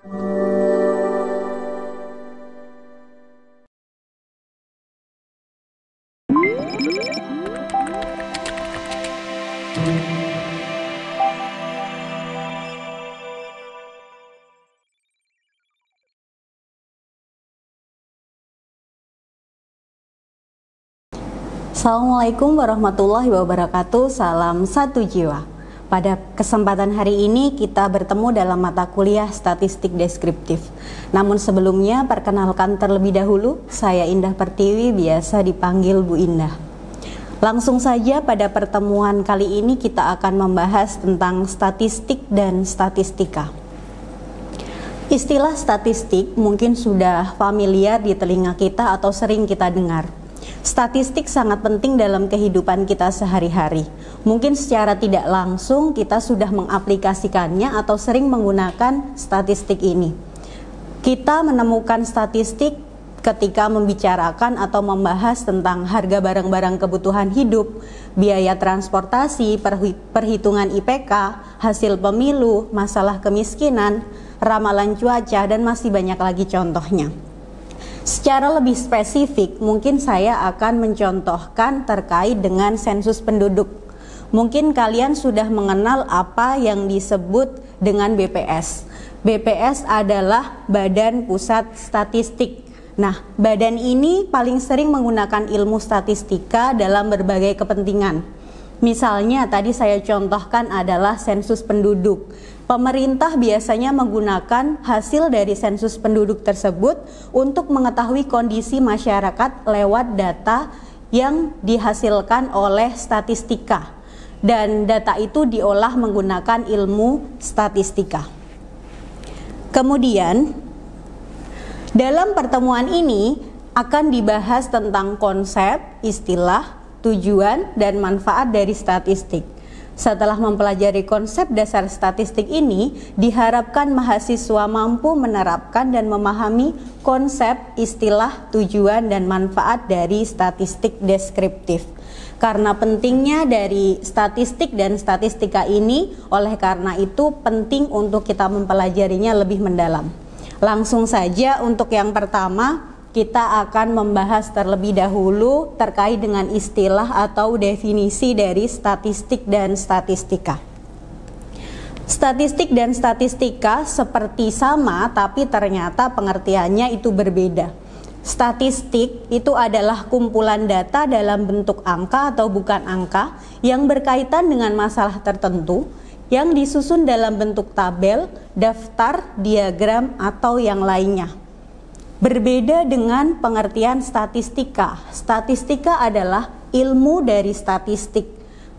Assalamualaikum warahmatullahi wabarakatuh. Salam satu jiwa. Pada kesempatan hari ini kita bertemu dalam mata kuliah statistik deskriptif. Namun sebelumnya perkenalkan terlebih dahulu, saya Indah Pertiwi, biasa dipanggil Bu Indah. Langsung saja pada pertemuan kali ini kita akan membahas tentang statistik dan statistika. Istilah statistik mungkin sudah familiar di telinga kita atau sering kita dengar. Statistik sangat penting dalam kehidupan kita sehari-hari. Mungkin secara tidak langsung kita sudah mengaplikasikannya atau sering menggunakan statistik ini. Kita menemukan statistik ketika membicarakan atau membahas tentang harga barang-barang kebutuhan hidup, biaya transportasi, perhitungan IPK, hasil pemilu, masalah kemiskinan, ramalan cuaca, dan masih banyak lagi contohnya. Secara lebih spesifik, mungkin saya akan mencontohkan terkait dengan sensus penduduk. Mungkin kalian sudah mengenal apa yang disebut dengan BPS. BPS adalah Badan Pusat Statistik. Nah, badan ini paling sering menggunakan ilmu statistika dalam berbagai kepentingan. Misalnya tadi saya contohkan adalah sensus penduduk. Pemerintah biasanya menggunakan hasil dari sensus penduduk tersebut untuk mengetahui kondisi masyarakat lewat data yang dihasilkan oleh statistika. Dan data itu diolah menggunakan ilmu statistika. Kemudian, dalam pertemuan ini akan dibahas tentang konsep, istilah, tujuan, dan manfaat dari statistik. Setelah mempelajari konsep dasar statistik ini, diharapkan mahasiswa mampu menerapkan dan memahami konsep, istilah, tujuan, dan manfaat dari statistik deskriptif. Karena pentingnya dari statistik dan statistika ini, oleh karena itu penting untuk kita mempelajarinya lebih mendalam. Langsung saja untuk yang pertama, kita akan membahas terlebih dahulu terkait dengan istilah atau definisi dari statistik dan statistika. Statistik dan statistika seperti sama, tapi ternyata pengertiannya itu berbeda. Statistik itu adalah kumpulan data dalam bentuk angka atau bukan angka yang berkaitan dengan masalah tertentu yang disusun dalam bentuk tabel, daftar, diagram, atau yang lainnya. Berbeda dengan pengertian statistika. Statistika adalah ilmu dari statistik,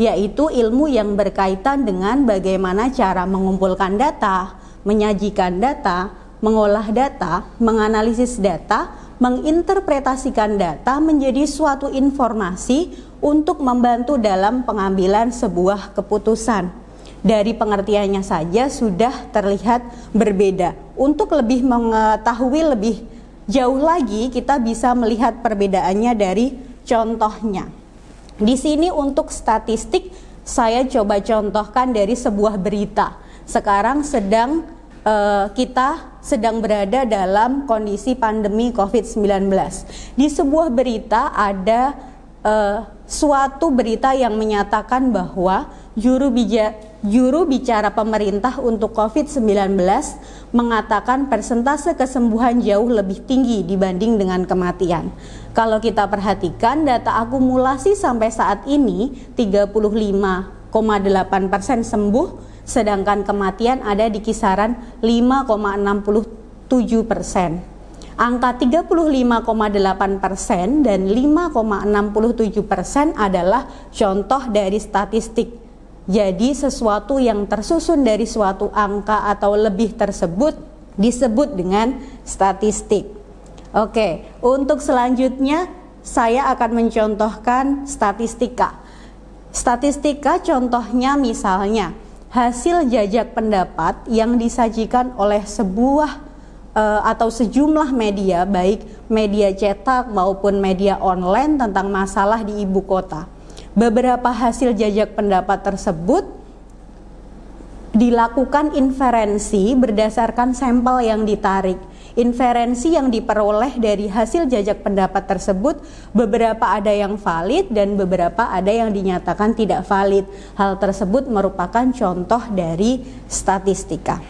yaitu ilmu yang berkaitan dengan bagaimana cara mengumpulkan data, menyajikan data, mengolah data, menganalisis data, menginterpretasikan data menjadi suatu informasi untuk membantu dalam pengambilan sebuah keputusan. Dari pengertiannya saja sudah terlihat berbeda. Untuk lebih mengetahui lebih jauh lagi, kita bisa melihat perbedaannya dari contohnya. Di sini untuk statistik saya coba contohkan dari sebuah berita. Sekarang kita sedang berada dalam kondisi pandemi COVID-19. Di sebuah berita ada suatu berita yang menyatakan bahwa juru bicara pemerintah untuk COVID-19 mengatakan persentase kesembuhan jauh lebih tinggi dibanding dengan kematian. Kalau kita perhatikan data akumulasi sampai saat ini 35,8% sembuh, sedangkan kematian ada di kisaran 5,67%. Angka 35,8% dan 5,67% adalah contoh dari statistik. Jadi sesuatu yang tersusun dari suatu angka atau lebih tersebut disebut dengan statistik. Oke, untuk selanjutnya saya akan mencontohkan statistika. Statistika contohnya misalnya hasil jajak pendapat yang disajikan oleh sebuah atau sejumlah media, baik media cetak maupun media online tentang masalah di ibu kota. Beberapa hasil jajak pendapat tersebut dilakukan inferensi berdasarkan sampel yang ditarik. Inferensi yang diperoleh dari hasil jajak pendapat tersebut, beberapa ada yang valid dan beberapa ada yang dinyatakan tidak valid. Hal tersebut merupakan contoh dari statistika.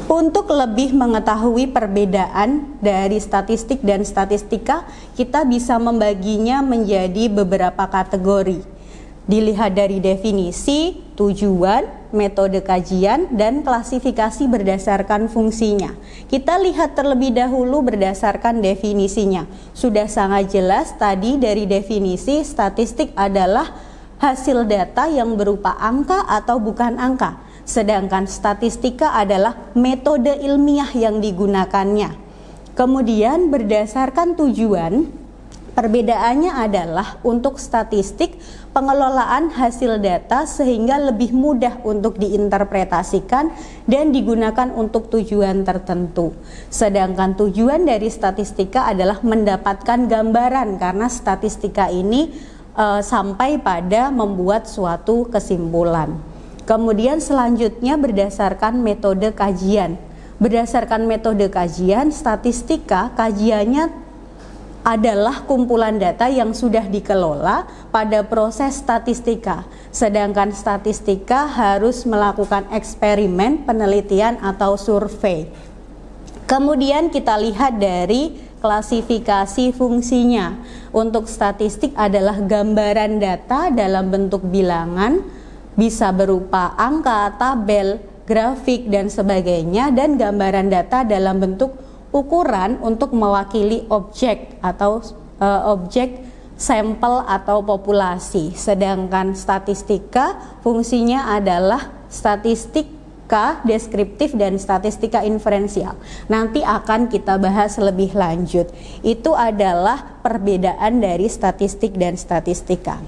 Untuk lebih mengetahui perbedaan dari statistik dan statistika, kita bisa membaginya menjadi beberapa kategori. Dilihat dari definisi, tujuan, metode kajian, dan klasifikasi berdasarkan fungsinya. Kita lihat terlebih dahulu berdasarkan definisinya. Sudah sangat jelas tadi dari definisi, statistik adalah hasil data yang berupa angka atau bukan angka. Sedangkan statistika adalah metode ilmiah yang digunakannya. Kemudian berdasarkan tujuan, perbedaannya adalah untuk statistik, pengelolaan hasil data sehingga lebih mudah untuk diinterpretasikan dan digunakan untuk tujuan tertentu. Sedangkan tujuan dari statistika adalah mendapatkan gambaran, karena statistika ini sampai pada membuat suatu kesimpulan. Kemudian selanjutnya berdasarkan metode kajian. Berdasarkan metode kajian, statistika kajiannya adalah kumpulan data yang sudah dikelola pada proses statistika. Sedangkan statistika harus melakukan eksperimen, penelitian atau survei. Kemudian kita lihat dari klasifikasi fungsinya. Untuk statistik adalah gambaran data dalam bentuk bilangan, bisa berupa angka, tabel, grafik dan sebagainya, dan gambaran data dalam bentuk ukuran untuk mewakili objek atau objek sampel atau populasi. Sedangkan statistika fungsinya adalah statistika deskriptif dan statistika inferensial. Nanti akan kita bahas lebih lanjut. Itu adalah perbedaan dari statistik dan statistika.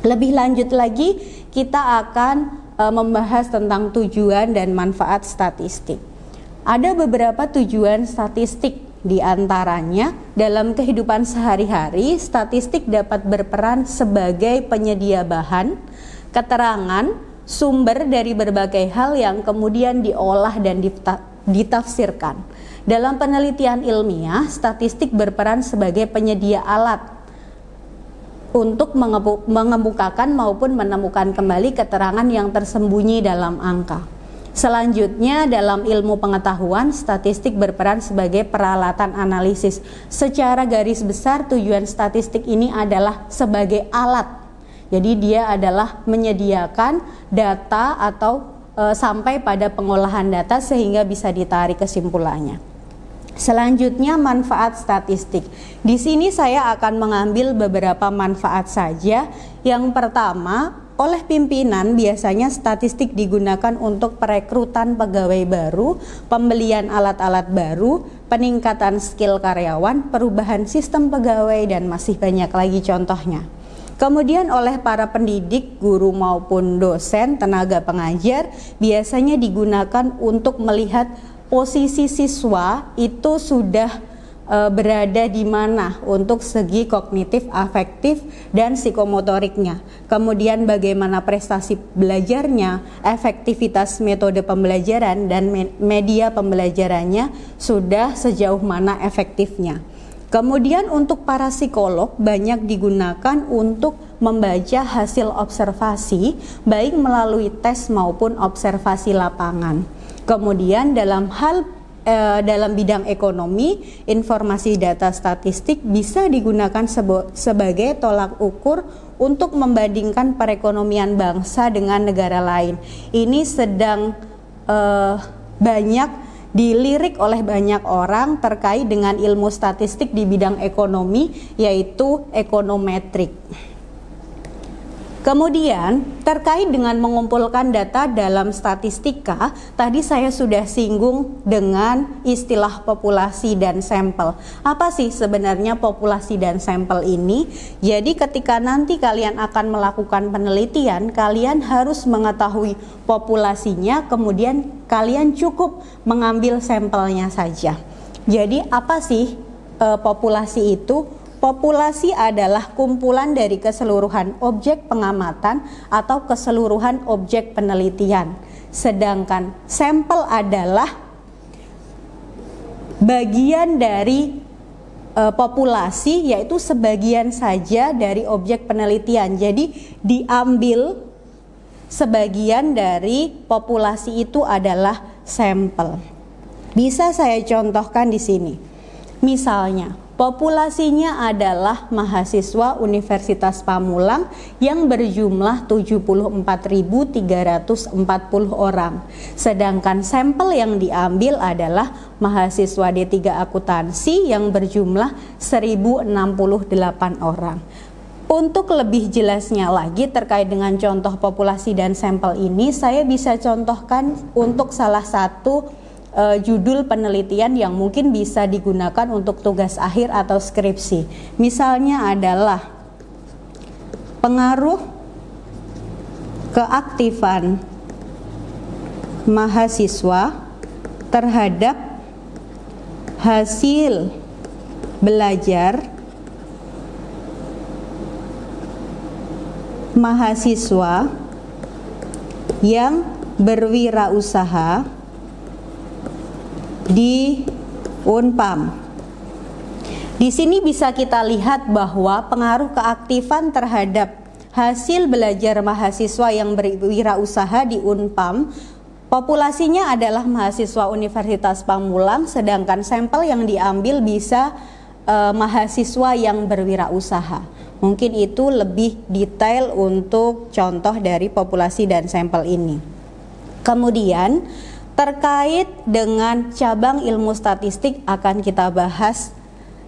Lebih lanjut lagi kita akan membahas tentang tujuan dan manfaat statistik. Ada beberapa tujuan statistik, di antaranya dalam kehidupan sehari-hari, statistik dapat berperan sebagai penyedia bahan, keterangan, sumber dari berbagai hal yang kemudian diolah dan ditafsirkan. Dalam penelitian ilmiah, statistik berperan sebagai penyedia alat untuk mengemukakan maupun menemukan kembali keterangan yang tersembunyi dalam angka. Selanjutnya dalam ilmu pengetahuan, statistik berperan sebagai peralatan analisis. Secara garis besar tujuan statistik ini adalah sebagai alat. Jadi dia adalah menyediakan data atau sampai pada pengolahan data sehingga bisa ditarik kesimpulannya. Selanjutnya manfaat statistik. Di sini saya akan mengambil beberapa manfaat saja. Yang pertama, oleh pimpinan biasanya statistik digunakan untuk perekrutan pegawai baru, pembelian alat-alat baru, peningkatan skill karyawan, perubahan sistem pegawai, dan masih banyak lagi contohnya. Kemudian oleh para pendidik, guru maupun dosen, tenaga pengajar biasanya digunakan untuk melihat posisi siswa itu sudah berada di mana untuk segi kognitif, afektif, dan psikomotoriknya. Kemudian bagaimana prestasi belajarnya, efektivitas metode pembelajaran, dan media pembelajarannya sudah sejauh mana efektifnya. Kemudian untuk para psikolog banyak digunakan untuk membaca hasil observasi, baik melalui tes maupun observasi lapangan. Kemudian dalam bidang ekonomi, informasi data statistik bisa digunakan sebagai tolak ukur untuk membandingkan perekonomian bangsa dengan negara lain. Ini sedang banyak dilirik oleh banyak orang terkait dengan ilmu statistik di bidang ekonomi, yaitu ekonometrik. Kemudian terkait dengan mengumpulkan data dalam statistika, tadi saya sudah singgung dengan istilah populasi dan sampel. Apa sih sebenarnya populasi dan sampel ini? Jadi ketika nanti kalian akan melakukan penelitian, kalian harus mengetahui populasinya, kemudian kalian cukup mengambil sampelnya saja. Jadi apa sih populasi itu? Populasi adalah kumpulan dari keseluruhan objek pengamatan atau keseluruhan objek penelitian. Sedangkan sampel adalah bagian dari populasi, yaitu sebagian saja dari objek penelitian. Jadi diambil sebagian dari populasi itu adalah sampel. Bisa saya contohkan di sini. Misalnya, populasinya adalah mahasiswa Universitas Pamulang yang berjumlah 74.340 orang. Sedangkan sampel yang diambil adalah mahasiswa D3 akuntansi yang berjumlah 1.068 orang. Untuk lebih jelasnya lagi terkait dengan contoh populasi dan sampel ini, saya bisa contohkan untuk salah satu judul penelitian yang mungkin bisa digunakan untuk tugas akhir atau skripsi. Misalnya adalah pengaruh keaktifan mahasiswa terhadap hasil belajar mahasiswa yang berwirausaha di Unpam. Di sini bisa kita lihat bahwa pengaruh keaktifan terhadap hasil belajar mahasiswa yang berwirausaha di Unpam, populasinya adalah mahasiswa Universitas Pamulang, sedangkan sampel yang diambil bisa mahasiswa yang berwirausaha. Mungkin itu lebih detail untuk contoh dari populasi dan sampel ini. Kemudian terkait dengan cabang ilmu statistik akan kita bahas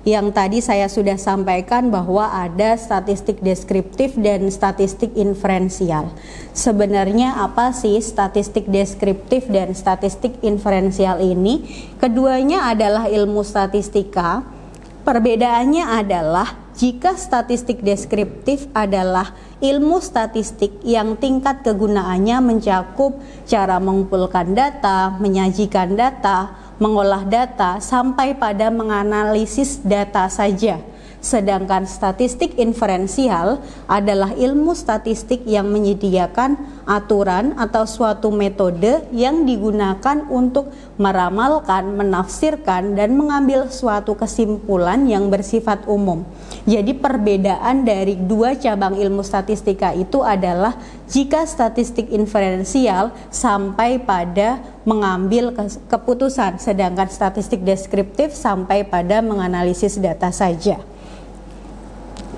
yang tadi saya sudah sampaikan bahwa ada statistik deskriptif dan statistik inferensial. Sebenarnya apa sih statistik deskriptif dan statistik inferensial ini? Keduanya adalah ilmu statistika. Perbedaannya adalah jika statistik deskriptif adalah ilmu statistik yang tingkat kegunaannya mencakup cara mengumpulkan data, menyajikan data, mengolah data, sampai pada menganalisis data saja. Sedangkan statistik inferensial adalah ilmu statistik yang menyediakan aturan atau suatu metode yang digunakan untuk meramalkan, menafsirkan, dan mengambil suatu kesimpulan yang bersifat umum. Jadi perbedaan dari dua cabang ilmu statistika itu adalah jika statistik inferensial sampai pada mengambil keputusan, sedangkan statistik deskriptif sampai pada menganalisis data saja.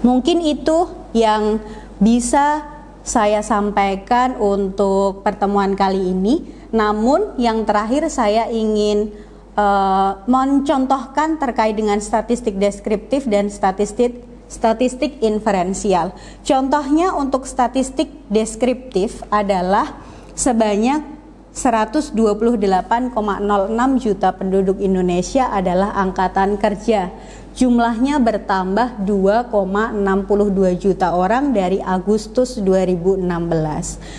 Mungkin itu yang bisa saya sampaikan untuk pertemuan kali ini. Namun yang terakhir saya ingin mencontohkan terkait dengan statistik deskriptif dan statistik inferensial. Contohnya untuk statistik deskriptif adalah sebanyak 128,06 juta penduduk Indonesia adalah angkatan kerja. Jumlahnya bertambah 2,62 juta orang dari Agustus 2016.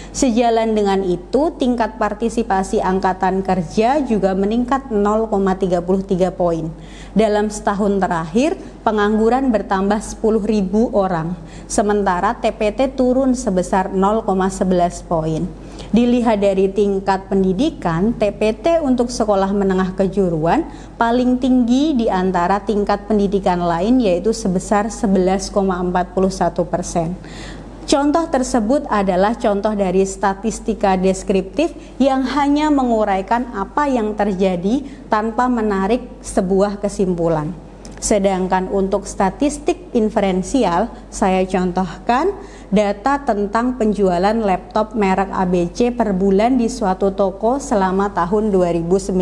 Sejalan dengan itu, tingkat partisipasi angkatan kerja juga meningkat 0,33 poin. Dalam setahun terakhir, pengangguran bertambah 10.000 orang, sementara TPT turun sebesar 0,11 poin. Dilihat dari tingkat pendidikan, TPT untuk sekolah menengah kejuruan paling tinggi di antara tingkat pendidikan lain, yaitu sebesar 11,41%. Contoh tersebut adalah contoh dari statistika deskriptif yang hanya menguraikan apa yang terjadi tanpa menarik sebuah kesimpulan. Sedangkan untuk statistik inferensial, saya contohkan data tentang penjualan laptop merek ABC per bulan di suatu toko selama tahun 2019.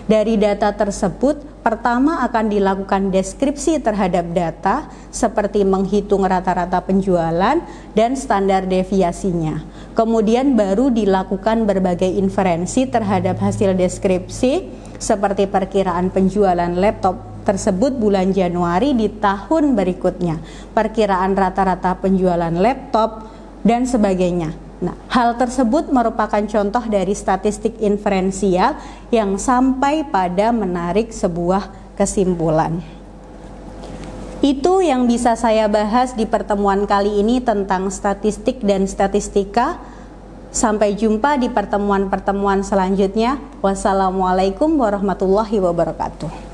Dari data tersebut, pertama akan dilakukan deskripsi terhadap data seperti menghitung rata-rata penjualan dan standar deviasinya. Kemudian baru dilakukan berbagai inferensi terhadap hasil deskripsi seperti perkiraan penjualan laptop tersebut bulan Januari di tahun berikutnya, perkiraan rata-rata penjualan laptop, dan sebagainya. Nah, hal tersebut merupakan contoh dari statistik inferensial yang sampai pada menarik sebuah kesimpulan. Itu yang bisa saya bahas di pertemuan kali ini tentang statistik dan statistika. Sampai jumpa di pertemuan-pertemuan selanjutnya. Wassalamualaikum warahmatullahi wabarakatuh.